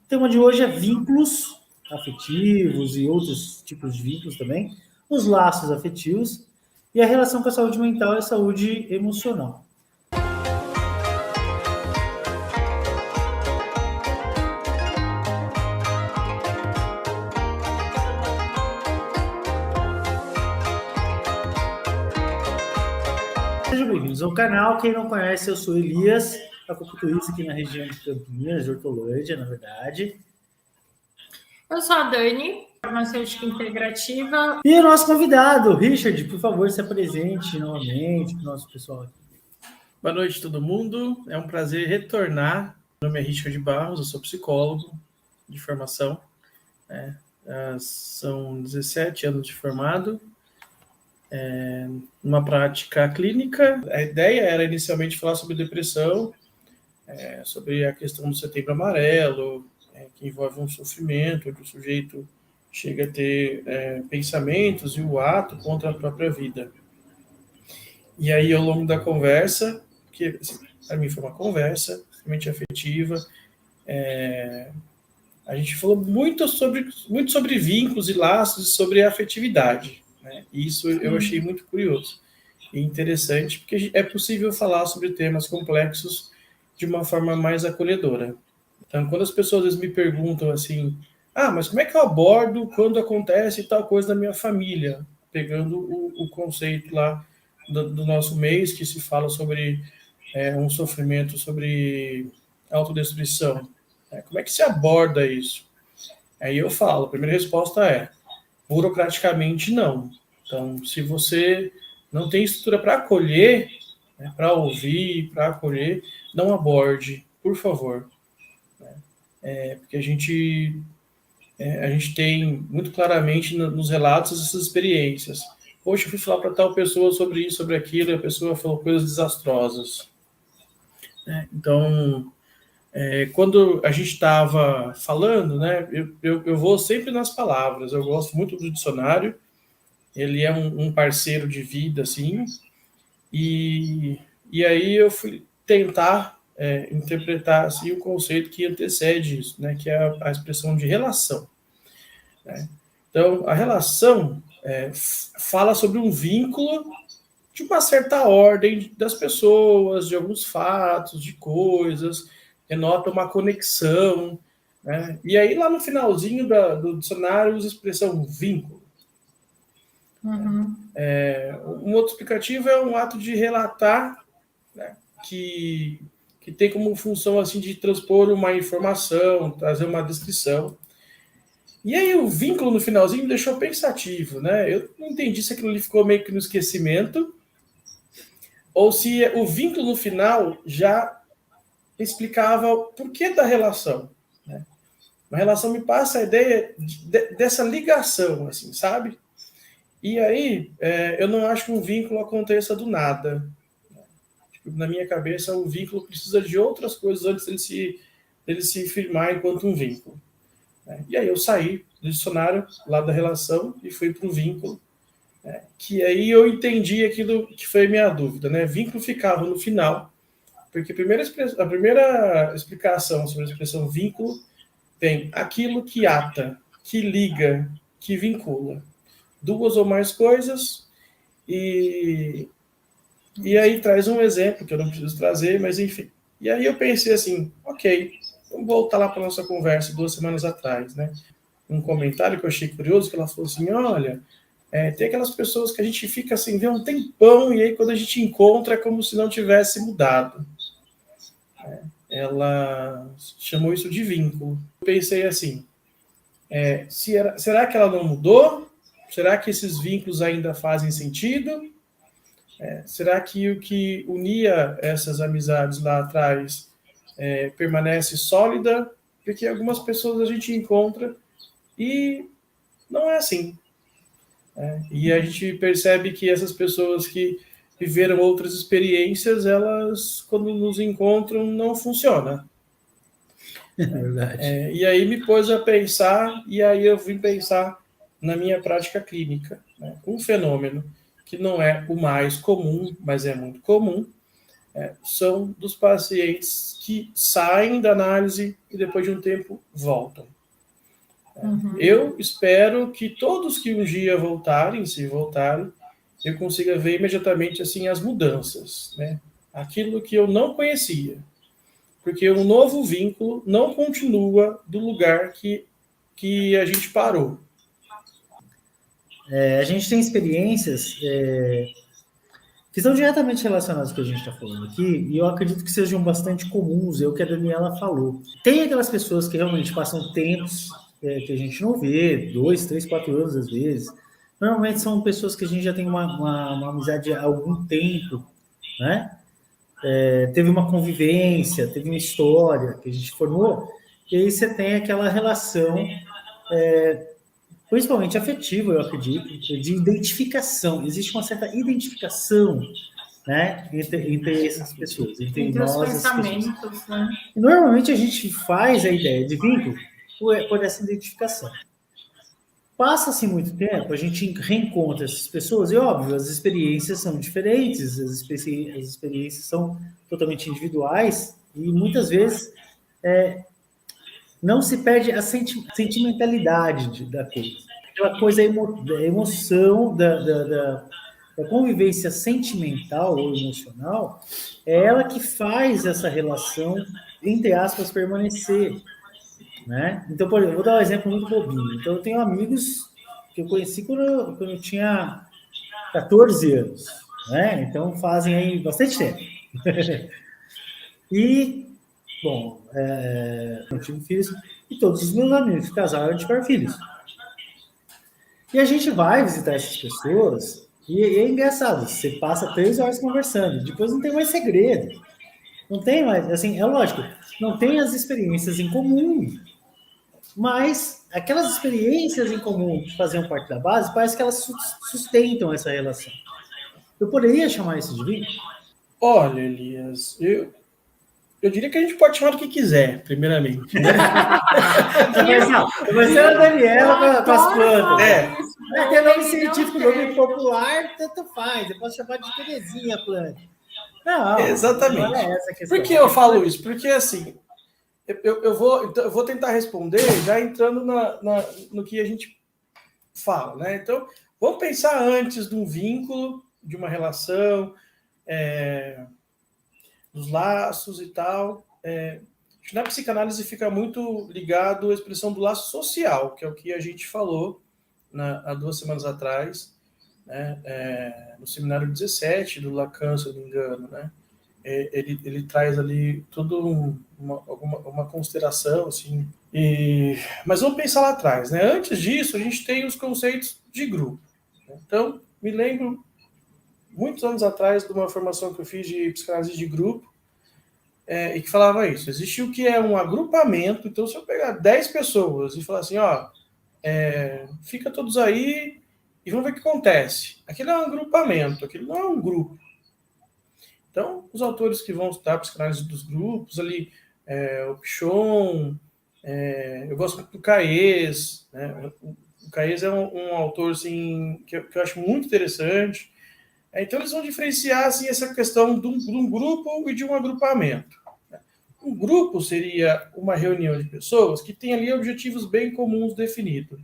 O tema de hoje é vínculos afetivos e outros tipos de vínculos também, os laços afetivos e a relação com a saúde mental e a saúde emocional. Sejam bem-vindos ao canal. Quem não conhece, eu sou Elias, acupunturista aqui na região de Campinas, de Hortolândia, na verdade. Eu sou a Dani, farmacêutica integrativa. E o nosso convidado, Richard, por favor, se apresente novamente para o nosso pessoal aqui. Boa noite, todo mundo. É um prazer retornar. Meu nome é Richard Barros, eu sou psicólogo de formação. São 17 anos de formado. Numa prática clínica. A ideia era inicialmente falar sobre depressão, sobre a questão do setembro amarelo, que envolve um sofrimento, onde o sujeito chega a ter pensamentos e o ato contra a própria vida. E aí, ao longo da conversa, que para mim foi uma conversa extremamente afetiva, a gente falou muito sobre vínculos e laços e sobre a afetividade, né? E isso eu achei muito curioso e interessante, porque é possível falar sobre temas complexos de uma forma mais acolhedora. Então, quando as pessoas às vezes me perguntam assim, mas como é que eu abordo quando acontece tal coisa na minha família? Pegando o conceito lá do nosso mês, que se fala sobre um sofrimento, sobre autodestruição. Como é que se aborda isso? Aí eu falo, a primeira resposta é, burocraticamente não. Então, se você não tem estrutura para acolher, para ouvir, para acolher, não aborde, por favor. Porque a gente tem muito claramente nos relatos essas experiências. Poxa, eu fui falar para tal pessoa sobre isso, sobre aquilo, e a pessoa falou coisas desastrosas. Então, quando a gente estava falando, né, eu vou sempre nas palavras. Eu gosto muito do dicionário. Ele é um parceiro de vida, assim. E aí eu fui tentar interpretar assim, o conceito que antecede isso, né, que é a expressão de relação. Né? Então, a relação fala sobre um vínculo de uma certa ordem das pessoas, de alguns fatos, de coisas, denota uma conexão. Né? E aí, lá no finalzinho do dicionário, usa a expressão vínculo. Uhum. Um outro explicativo é um ato de relatar, né, que tem como função assim, de transpor uma informação, trazer uma descrição. E aí o vínculo no finalzinho me deixou pensativo, né? Eu não entendi se aquilo ali ficou meio que no esquecimento, ou se o vínculo no final já explicava o porquê da relação. Né? A relação me passa a ideia dessa ligação, assim, sabe? E aí, eu não acho que um vínculo aconteça do nada. Na minha cabeça, o vínculo precisa de outras coisas antes dele se firmar enquanto um vínculo. E aí eu saí do dicionário lá da relação e fui para o vínculo, que aí eu entendi aquilo que foi minha dúvida. Né? Vínculo ficava no final, porque a primeira explicação sobre a expressão vínculo tem aquilo que ata, que liga, que vincula. Duas ou mais coisas e aí traz um exemplo que eu não preciso trazer, mas enfim. E aí eu pensei assim, ok, vamos voltar lá para a nossa conversa 2 semanas atrás, né? Um comentário que eu achei curioso, que ela falou assim, olha, tem aquelas pessoas que a gente fica assim, vê um tempão, e aí quando a gente encontra é como se não tivesse mudado. Ela chamou isso de vínculo. Eu pensei assim, será que ela não mudou? Será que esses vínculos ainda fazem sentido? Será que o que unia essas amizades lá atrás permanece sólida? Porque algumas pessoas a gente encontra e não é assim. E a gente percebe que essas pessoas que viveram outras experiências, elas, quando nos encontram, não funcionam. É verdade. E aí me pôs a pensar, e aí eu vim pensar na minha prática clínica. Né? Um fenômeno que não é o mais comum, mas é muito comum, são dos pacientes que saem da análise e depois de um tempo voltam. Eu espero que todos que um dia voltarem, se voltarem, eu consiga ver imediatamente assim as mudanças, né? Aquilo que eu não conhecia. Porque um novo vínculo não continua do lugar que a gente parou. A gente tem experiências que estão diretamente relacionadas com o que a gente está falando aqui, e eu acredito que sejam bastante comuns, é o que a Daniela falou. Tem aquelas pessoas que realmente passam tempos que a gente não vê, 2, 3, 4 anos às vezes. Normalmente são pessoas que a gente já tem uma amizade há algum tempo, né? Teve uma convivência, teve uma história que a gente formou, e aí você tem aquela relação, principalmente afetiva, eu acredito, de identificação. Existe uma certa identificação, né, entre essas pessoas, entre os nós, pensamentos, né? E normalmente a gente faz a ideia de vínculo por essa identificação. Passa-se muito tempo, a gente reencontra essas pessoas, e óbvio, as experiências são diferentes, as experiências são totalmente individuais, e muitas vezes não se perde a sentimentalidade da coisa. Aquela coisa, da emoção, da convivência sentimental ou emocional, é ela que faz essa relação, entre aspas, permanecer. Né? Então, por exemplo, vou dar um exemplo muito bobinho. Então, eu tenho amigos que eu conheci quando eu tinha 14 anos, né? Então, fazem aí bastante tempo. E, bom, eu tive filhos e todos os meus amigos que casaram tiveram filhos. E a gente vai visitar essas pessoas e é engraçado, você passa 3 horas conversando, depois não tem mais segredo. Não tem mais, assim, é lógico, não tem as experiências em comum, mas aquelas experiências em comum que faziam parte da base, parece que elas sustentam essa relação. Eu poderia chamar isso de vínculo? Olha, Elias, eu diria que a gente pode chamar do que quiser, primeiramente. Né? Vai ser a Daniela com as plantas. Vai ter nome científico, nome popular, tanto faz. Eu posso chamar de Terezinha planta. Não, exatamente. Não é essa a questão. Por que eu falo isso? Porque, assim, eu vou tentar responder já entrando no que a gente fala, né? Então, vamos pensar antes de um vínculo, de uma relação, dos laços e tal. Na psicanálise fica muito ligado à expressão do laço social, que é o que a gente falou há 2 semanas atrás, né? No seminário 17 do Lacan, se eu não me engano, né? Ele traz ali tudo uma consideração, assim. Mas vamos pensar lá atrás, né? Antes disso, a gente tem os conceitos de grupo. Né? Então, me lembro, muitos anos atrás, de uma formação que eu fiz de psicanálise de grupo, e que falava isso. Existe o que é um agrupamento. Então, se eu pegar 10 pessoas e falar assim, fica todos aí e vamos ver o que acontece. Aquilo é um agrupamento, aquilo não é um grupo. Então, os autores que vão estudar psicanálise dos grupos, ali, o Pichon, eu gosto muito do Caes, né? O Caes é um autor assim, que eu acho muito interessante. Então, eles vão diferenciar assim, essa questão de um grupo e de um agrupamento. Um grupo seria uma reunião de pessoas que tem ali objetivos bem comuns definidos.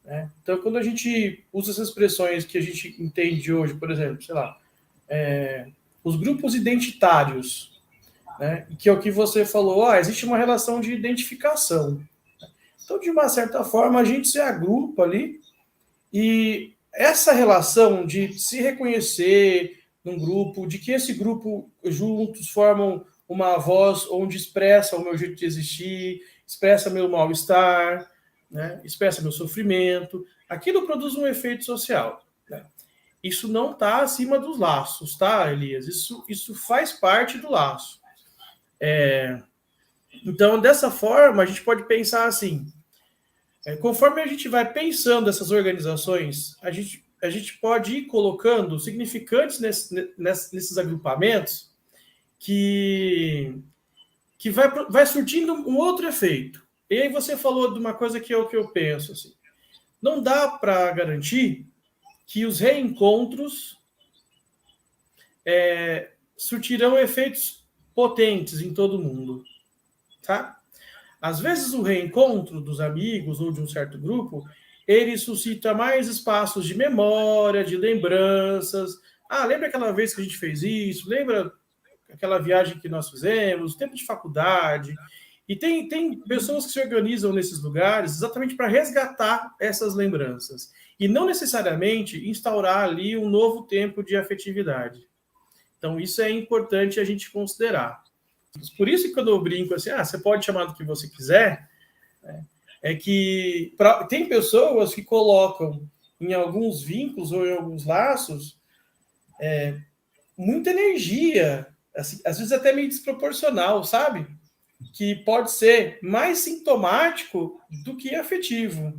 Né? Então, quando a gente usa essas expressões que a gente entende hoje, por exemplo, sei lá, os grupos identitários, né? Que é o que você falou, existe uma relação de identificação. Então, de uma certa forma, a gente se agrupa ali e essa relação de se reconhecer num grupo, de que esse grupo juntos formam uma voz onde expressa o meu jeito de existir, expressa meu mal-estar, né? Expressa meu sofrimento, aquilo produz um efeito social. Né? Isso não está acima dos laços, tá, Elias? Isso faz parte do laço. Então, dessa forma, a gente pode pensar assim, conforme a gente vai pensando essas organizações, a gente pode ir colocando significantes nesses agrupamentos que vai surtindo um outro efeito. E aí você falou de uma coisa que é o que eu penso. Assim, não dá para garantir que os reencontros surtirão efeitos potentes em todo mundo, tá? Às vezes o reencontro dos amigos ou de um certo grupo, ele suscita mais espaços de memória, de lembranças. Ah, lembra aquela vez que a gente fez isso? Lembra aquela viagem que nós fizemos? Tempo de faculdade. E tem pessoas que se organizam nesses lugares exatamente para resgatar essas lembranças. E não necessariamente instaurar ali um novo tempo de afetividade. Então, isso é importante a gente considerar. Por isso que quando eu brinco assim, você pode chamar do que você quiser, né, é que tem pessoas que colocam em alguns vínculos ou em alguns laços muita energia, assim, às vezes até meio desproporcional, sabe? Que pode ser mais sintomático do que afetivo.